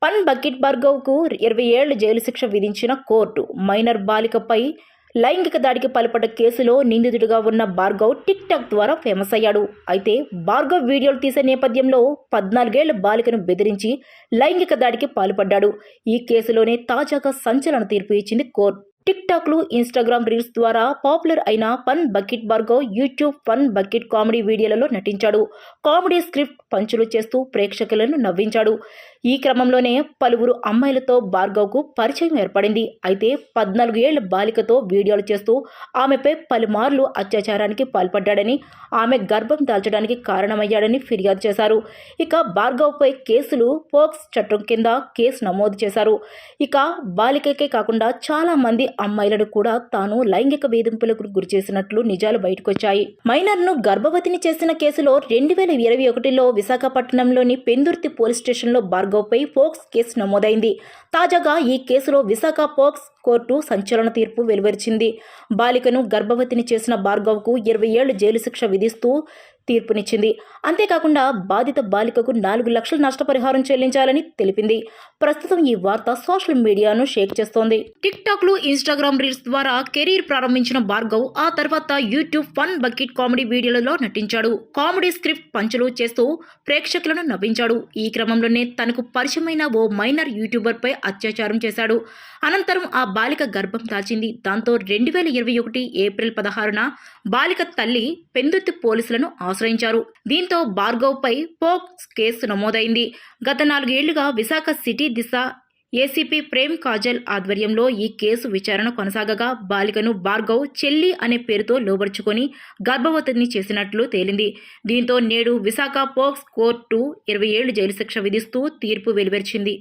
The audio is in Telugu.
పన్ బకెట్ భార్గవ్కు 20 ఏళ్ల జైలు శిక్ష విధించిన కోర్టు. మైనర్ బాలికపై లైంగిక దాడికి పాల్పడ్డ కేసులో నిందితుడిగా ఉన్న భార్గవ్ టిక్ టాక్ ద్వారా ఫేమస్ అయ్యాడు. అయితే భార్గవ్ వీడియోలు తీసే నేపథ్యంలో 14 ఏళ్ల బాలికను బెదిరించి లైంగిక దాడికి పాల్పడ్డాడు. ఈ కేసులోనే తాజాగా సంచలన తీర్పు ఇచ్చింది కోర్టు. టిక్ టాక్లు, ఇన్స్టాగ్రామ్ రీల్స్ ద్వారా పాపులర్ అయిన పన్ బకెట్ భార్గవ్ యూట్యూబ్ పన్ బకెట్ కామెడీ వీడియోలలో నటించాడు. కామెడీ స్క్రిప్ట్ పంచులు చేస్తూ ప్రేక్షకులను నవ్వించాడు. ఈ క్రమంలోనే పలువురు అమ్మాయిలతో భార్గవ్కు పరిచయం ఏర్పడింది. అయితే 14 ఏళ్ల బాలికతో వీడియోలు చేస్తూ ఆమెపై పలుమార్లు అత్యాచారానికి పాల్పడ్డాడని, ఆమె గర్భం దాల్చడానికి కారణమయ్యాడని ఫిర్యాదు చేశారు. ఇక భార్గవ్పై కేసులు పోక్స్ చట్టం కింద కేసు నమోదు చేశారు. ఇక బాలికకే కాకుండా చాలా మంది అమ్మాయిలను కూడా తాను లైంగిక వేధింపులకు గురిచేసినట్లు నిజాలు బయటకొచ్చాయి. మైనర్ను గర్భవతిని చేసిన కేసులో 2021లో విశాఖపట్నంలోని పెందుర్తి పోలీస్ స్టేషన్లో భార్గవ్పై పోక్స్ కేసు నమోదైంది. తాజాగా ఈ కేసులో విశాఖ పోక్స్ కోర్టు సంచలన తీర్పు వెలువరించింది. బాలికను గర్భవతిని చేసిన భార్గవ్కు 20 ఏళ్ల జైలు శిక్ష విధిస్తూ తీర్పునిచ్చింది. అంతేకాకుండా బాధిత బాలికకు 4 లక్షల నష్టపరిహారం చెల్లించాలని తెలిపింది. ప్రస్తుతం ఈ వార్త సోషల్ మీడియాను షేక్ చేస్తోంది. టిక్ టాక్లు, ఇన్స్టాగ్రామ్ రీల్స్ ద్వారా కెరీర్ ప్రారంభించిన భార్గవ్ ఆ తర్వాత యూట్యూబ్ ఫన్ బకెట్ కామెడీ వీడియోలలో నటించాడు. కామెడీ స్క్రిప్ట్ పంచులు చేస్తూ ప్రేక్షకులను నవ్వించాడు. ఈ క్రమంలోనే తనకు పరిచయమైన ఓ మైనర్ యూట్యూబర్పై అత్యాచారం చేశాడు. అనంతరం ఆ బాలిక గర్భం దాల్చింది. దాంతో 2021 ఏప్రిల్ 16న బాలిక తల్లి పెందుర్తి పోలీసులను ఆశ్రయించారు. దీంతో భార్గవ్పై పోక్స్ కేసు నమోదైంది. గత 4 ఏళ్లుగా విశాఖ సిటీ దిశ ఏసీపీ ప్రేమ్ కాజల్ ఆధ్వర్యంలో ఈ కేసు విచారణ కొనసాగగా బాలికను భార్గవ్ చెల్లి అనే పేరుతో లోబర్చుకొని గర్భవతిని చేసినట్లు తేలింది. దీంతో నేడు విశాఖ పోక్స్ కోర్టు 20 ఏళ్ల జైలు శిక్ష విధిస్తూ తీర్పు వెలువరించింది.